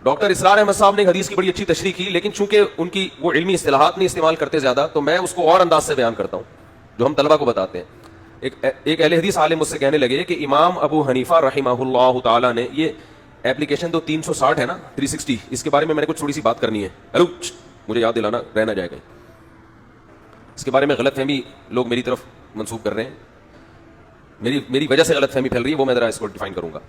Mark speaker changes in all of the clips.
Speaker 1: Doctor اسرار احمد صاحب نے ایک حدیث کی بڑی اچھی تشریح کی، لیکن چونکہ ان کی وہ علمی اصطلاحات نہیں استعمال کرتے زیادہ، تو میں اس کو اور انداز سے بیان کرتا ہوں جو ہم طلبہ کو بتاتے ہیں۔ ایک اہل حدیث عالم مجھ سے کہنے لگے کہ امام ابو حنیفہ رحمہ اللہ تعالی نے، یہ ایپلیکیشن تو 360 ہے نا 360، اس کے بارے میں نے کچھ تھوڑی سی بات کرنی ہے، ہلو مجھے یاد دلانا رہنا جائے گا، اس کے بارے میں غلط فہمی لوگ میری طرف منسوخ کر رہے ہیں، میری وجہ سے غلط فہمی پھیل رہی ہے، وہ میں ذرا اس کو ڈیفائن کروں گا۔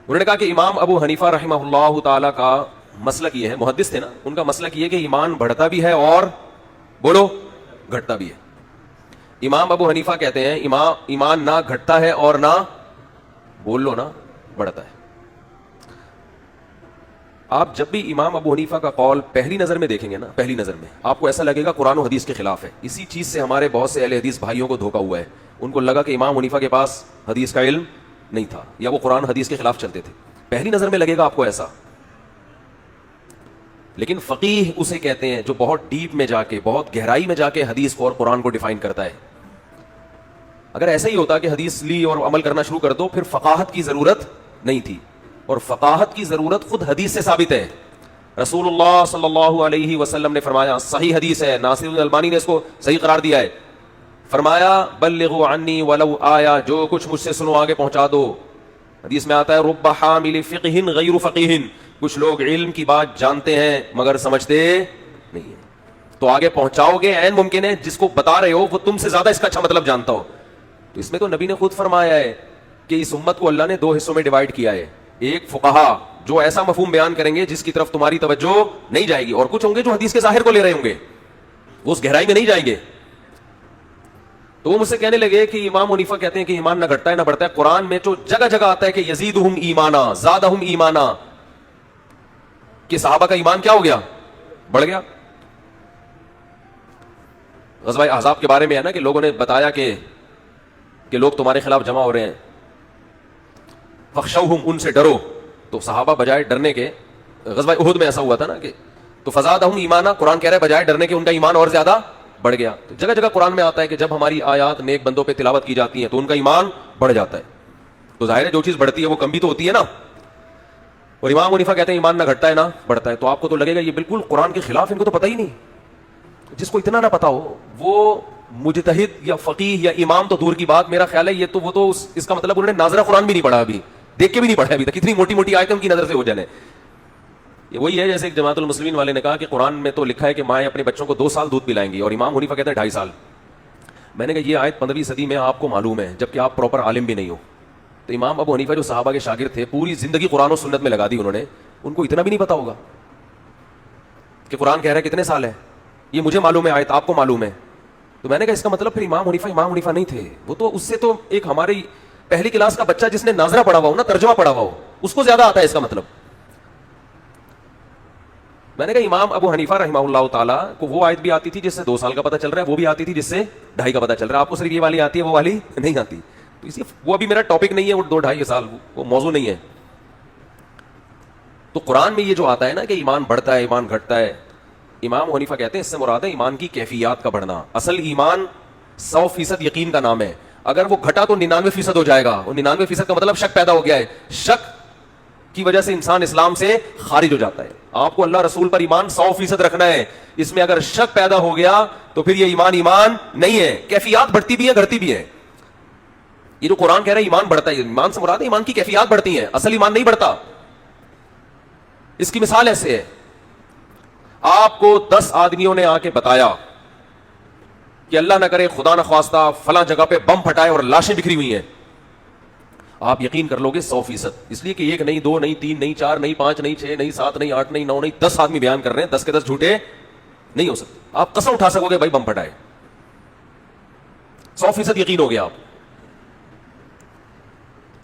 Speaker 1: انہوں نے کہا کہ امام ابو حنیفہ رحمہ اللہ تعالی کا مسلک یہ ہے، محدث تھے نا، ان کا مسلک یہ ہے کہ ایمان بڑھتا بھی ہے اور بولو گھٹتا بھی ہے۔ امام ابو حنیفہ کہتے ہیں ایمان نہ گھٹتا ہے اور نہ بول لو نا بڑھتا ہے۔ آپ جب بھی امام ابو حنیفہ کا قول پہلی نظر میں دیکھیں گے نا، پہلی نظر میں آپ کو ایسا لگے گا قرآن و حدیث کے خلاف ہے۔ اسی چیز سے ہمارے بہت سے اہل حدیث بھائیوں کو دھوکا ہوا ہے، ان کو لگا کہ امام حنیفہ کے پاس حدیث کا علم نہیں تھا یا وہ قرآن حدیث کے خلاف چلتے تھے، پہلی نظر میں لگے گا آپ کو ایسا۔ لیکن فقیہ اسے کہتے ہیں جو بہت ڈیپ میں جا کے، بہت گہرائی میں جا کے حدیث کو اور قرآن کو ڈیفائن کرتا ہے۔ اگر ایسا ہی ہوتا کہ حدیث لی اور عمل کرنا شروع کر دو، پھر فقاہت کی ضرورت نہیں تھی، اور فقاہت کی ضرورت خود حدیث سے ثابت ہے۔ رسول اللہ صلی اللہ علیہ وسلم نے فرمایا، صحیح حدیث ہے، ناصر الالبانی نے اس کو صحیح قرار دیا ہے، فرمایا بلغوا عنی ولو آیا، جو کچھ مجھ سے سنو آگے پہنچا دو۔ حدیث میں آتا ہے رب حامل فقہ غیر فقیہ، کچھ لوگ علم کی بات جانتے ہیں مگر سمجھتے نہیں ہیں، تو آگے پہنچاؤ گے، عین ممکن ہے جس کو بتا رہے ہو وہ تم سے زیادہ اس کا اچھا مطلب جانتا ہو۔ تو اس میں تو نبی نے خود فرمایا ہے کہ اس امت کو اللہ نے دو حصوں میں ڈیوائڈ کیا ہے، ایک فقہا جو ایسا مفہوم بیان کریں گے جس کی طرف تمہاری توجہ نہیں جائے گی، اور کچھ ہوں گے جو حدیث کے ظاہر کو لے رہے ہوں گے، وہ اس گہرائی میں نہیں جائیں گے۔ تو وہ مجھ سے کہنے لگے کہ امام حنیفہ کہتے ہیں کہ ایمان نہ گھٹتا ہے نہ بڑھتا ہے، قرآن میں جو جگہ جگہ آتا ہے کہ یزیدہم ایمانا زادہم ایمانا، کہ صحابہ کا ایمان کیا ہو گیا، بڑھ گیا۔ غزوہ احزاب کے بارے میں ہے نا کہ لوگوں نے بتایا کہ لوگ تمہارے خلاف جمع ہو رہے ہیں، فخشوہم، ان سے ڈرو، تو صحابہ بجائے ڈرنے کے، غزوہ احد میں ایسا ہوا تھا نا کہ تو فزادہم ایمانا، قرآن کہہ رہا ہے بجائے ڈرنے کے ان کا ایمان اور زیادہ بڑھ گیا۔ تو جگہ جگہ قرآن میں آتا ہے کہ جب ہماری آیات نیک بندوں پہ تلاوت کی جاتی ہیں تو ان کا ایمان بڑھ جاتا ہے۔ تو ظاہر ہے جو چیز بڑھتی ہے وہ کم بھی تو ہوتی ہے نا۔ اور امام حنیفہ کہتے ہیں ایمان نہ گھٹتا ہے نہ بڑھتا ہے، تو آپ کو تو لگے گا یہ بالکل قرآن کے خلاف، ان کو تو پتہ ہی نہیں۔ جس کو اتنا نہ پتا ہو وہ مجتہد یا فقیہ یا امام تو دور کی بات، میرا خیال ہے یہ تو وہ تو اس کا مطلب انہوں نے ناظرہ قرآن بھی نہیں پڑھا، ابھی دیکھ کے بھی نہیں پڑھا ابھی تک، کتنی موٹی موٹی آیتیں ان کی نظر سے ہو جانے۔ یہ وہی ہے جیسے ایک جماعت المسلمین والے نے کہا کہ قرآن میں تو لکھا ہے کہ مائیں اپنے بچوں کو 2 سال دودھ پلائیں گی، اور امام حنیفہ کہتے ہیں 2.5 سال۔ میں نے کہا یہ آیت 15ویں صدی میں آپ کو معلوم ہے جبکہ آپ پراپر عالم بھی نہیں ہو۔ تو امام ابو حنیفہ جو صحابہ کے شاگرد تھے، پوری زندگی قرآن و سنت میں لگا دی انہوں نے، ان کو اتنا بھی نہیں پتا ہوگا کہ قرآن کہہ رہا ہے کتنے سال ہے، یہ مجھے معلوم ہے آیت، آپ کو معلوم ہے۔ تو میں نے کہا اس کا مطلب پھر امام حنیفہ نہیں تھے، وہ تو اس سے تو ایک ہماری پہلی کلاس کا بچہ جس نے ناظرہ پڑھا ہوا ہو نا، ترجمہ پڑھا ہوا ہو، اس کو زیادہ آتا ہے اس کا مطلب۔ میں نے کہا امام ابو حنیفہ رحمہ اللہ تعالیٰ کو وہ آیت بھی آتی تھی جس سے 2 سال کا پتہ چل رہا ہے، وہ بھی آتی تھی جس سے 2.5 کا پتہ چل رہا ہے، آپ کو صرف یہ والی آتی ہے وہ والی نہیں آتی۔ تو اس لیے وہ ابھی میرا ٹاپک نہیں ہے، وہ 2-2.5 سال وہ موضوع نہیں ہے۔ تو قرآن میں یہ جو آتا ہے نا کہ ایمان بڑھتا ہے ایمان گھٹتا ہے، امام حنیفہ کہتے ہیں اس سے مراد ہے ایمان کی کیفیات کا بڑھنا۔ اصل ایمان 100% یقین کا نام ہے، اگر وہ گھٹا تو 99% ہو جائے گا، اور 99% کا مطلب شک پیدا ہو گیا ہے، شک کی وجہ سے انسان اسلام سے خارج ہو جاتا ہے۔ آپ کو اللہ رسول پر ایمان 100% رکھنا ہے، اس میں اگر شک پیدا ہو گیا تو پھر یہ ایمان نہیں ہے، کیفیات بڑھتی بھی ہے گھٹتی بھی ہے۔ یہ جو قرآن کہہ رہا ہے ایمان بڑھتا ہے، ایمان سے مراد ہے ایمان کی کیفیات بڑھتی ہیں، اصل ایمان نہیں بڑھتا۔ اس کی مثال ایسے ہے، آپ کو 10 آدمیوں نے آ کے بتایا کہ اللہ نہ کرے خدا نہ خواستہ فلاں جگہ پہ بم پھٹائے اور لاشیں بکھری ہوئی ہیں، آپ یقین کر لو گے 100%، اس لیے کہ 1 نہیں 2 نہیں 3 نہیں 4 نہیں 5 نہیں 6 نہیں 7 نہیں 8 نہیں 9 نہیں 10 آدمی بیان کر رہے ہیں، 10 کے 10 جھوٹے نہیں ہو سکتے، آپ قسم اٹھا سکو گے بھائی بم پھٹائے، 100% یقین ہو گیا آپ۔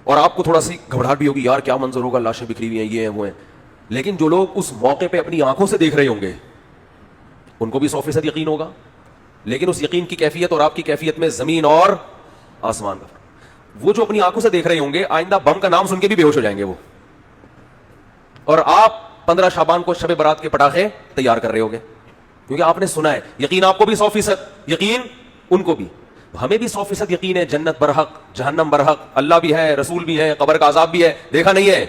Speaker 1: اور آپ کو تھوڑا سی گھبراہٹ بھی ہوگی، یار کیا منظر ہوگا، لاشیں بکھری ہوئی ہیں، یہ ہیں وہ ہیں، لیکن جو لوگ اس موقع پہ اپنی آنکھوں سے دیکھ رہے ہوں گے ان کو بھی 100% یقین ہوگا، لیکن اس یقین کی کیفیت اور آپ کی کیفیت میں زمین اور آسمان کا۔ وہ جو اپنی آنکھوں سے دیکھ رہے ہوں گے آئندہ بم کا نام سن کے بھی بے ہوش ہو جائیں گے وہ، اور آپ 15 شعبان کو شب برات کے پٹاخے تیار کر رہے ہوگے کیونکہ آپ نے سنا ہے۔ یقین آپ کو بھی 100%، یقین ان کو بھی، ہمیں بھی 100% یقین ہے جنت برحق جہنم برحق، اللہ بھی ہے رسول بھی ہے قبر کا عذاب بھی ہے، دیکھا نہیں ہے،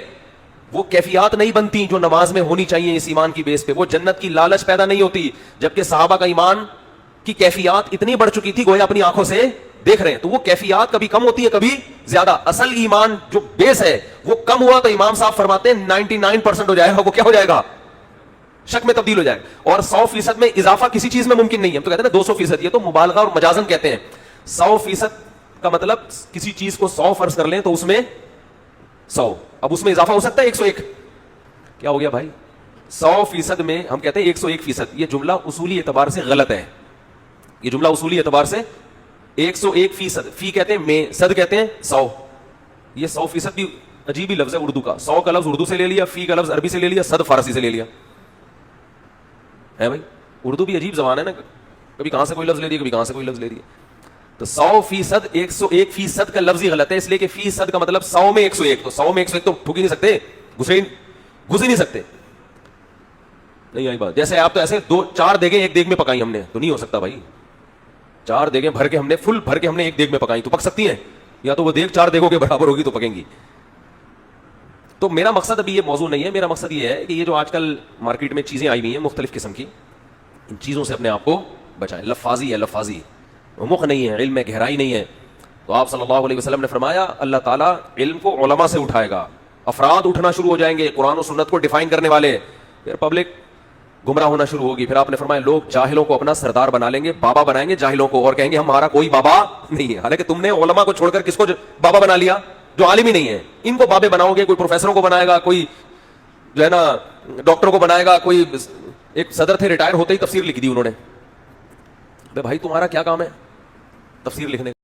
Speaker 1: وہ کیفیات نہیں بنتی جو نماز میں ہونی چاہیے اس ایمان کی بیس پہ, وہ جنت کی لالچ پیدا نہیں ہوتی, جبکہ صحابہ کا ایمان کی کیفیات اتنی بڑھ چکی تھی گویا اپنی آنکھوں سے دیکھ رہے ہیں, تو وہ کیفیات کبھی کم ہوتی ہے کبھی زیادہ. اصل ایمان جو بیس ہے وہ کم ہوا تو امام صاحب فرماتے ہیں 99% ہو جائے گا, وہ کیا ہو جائے گا, شک میں تبدیل ہو جائے گا. اور 100% میں اضافہ کسی چیز میں ممکن نہیں ہے. ہم تو کہتے ہیں نا 200%, یہ تو مبالغہ اور مجازن کہتے ہیں. 100% کا مطلب کسی چیز کو 100 فرض کر لیں تو اس میں 100, اب اس میں اضافہ ہو سکتا ہے 101. کیا ہو گیا بھائی, 100% میں ہم کہتے ہیں 101%. یہ جملہ اصولی اعتبار سے غلط ہے. یہ جملہ اصولی اعتبار سے 101%, فی کہتے ہیں میں, صد کہتے ہیں 100. یہ 100% بھی عجیب ہی لفظ ہے اردو کا. 100 کا لفظ اردو سے لے لیا, فی کا لفظ عربی سے لے لیا, صد فارسی سے لے لیا ہے بھائی. اردو بھی عجیب زبان ہے نا, کبھی کہاں سے کوئی لفظ لے رہی ہے, کبھی کہاں سے کوئی لفظ لے رہی ہے. تو 100%, 101% کا لفظ ہی غلط ہے, اس لیے کہ فیصد کا مطلب 100 میں 101, تو 100 میں 101 تو ٹھوک ہی نہیں سکتے, گھس ہی نہیں سکتے. نہیں آئی بات. جیسے آپ تو ایسے 4 دیگیں ایک دیگ میں پکائی ہم نے, تو نہیں ہو سکتا بھائی. 4 دیگیں بھر کے ہم نے, فل بھر کے ہم نے ایک دیگ میں پکائی, تو پک سکتی ہیں, یا تو وہ دیگ 4 دیگوں کے برابر ہوگی تو پکیں گی. تو میرا مقصد ابھی یہ موضوع نہیں ہے. میرا مقصد یہ ہے کہ یہ جو آج کل مارکیٹ میں چیزیں آئی ہوئی ہیں مختلف قسم کی, ان چیزوں سے اپنے آپ کو بچائیں. لفاظی ہے, لفاظی عمق نہیں ہے, علم میں گہرائی نہیں ہے. تو آپ صلی اللہ علیہ وسلم نے فرمایا اللہ تعالیٰ علم کو علماء سے اٹھائے گا, افراد اٹھنا شروع ہو جائیں گے قرآن و سنت کو ڈیفائن کرنے والے, پھر پبلک گمراہ ہونا شروع ہوگی. پھر آپ نے فرمایا لوگ جاہلوں کو اپنا سردار بنا لیں گے, بابا بنائیں گے جاہلوں کو, اور کہیں گے ہمارا کوئی بابا نہیں ہے. حالانکہ تم نے علماء کو چھوڑ کر کس کو بابا بنا لیا, جو عالم ہی نہیں ہے. ان کو بابے بناؤ گے, کوئی پروفیسروں کو بنائے گا, کوئی جو ہے نا ڈاکٹر کو بنائے گا, کوئی ایک صدر تھے ریٹائر ہوتے ہی تفسیر لکھ دی انہوں نے. بھائی تمہارا کیا کام ہے تفسیر لکھنے کا؟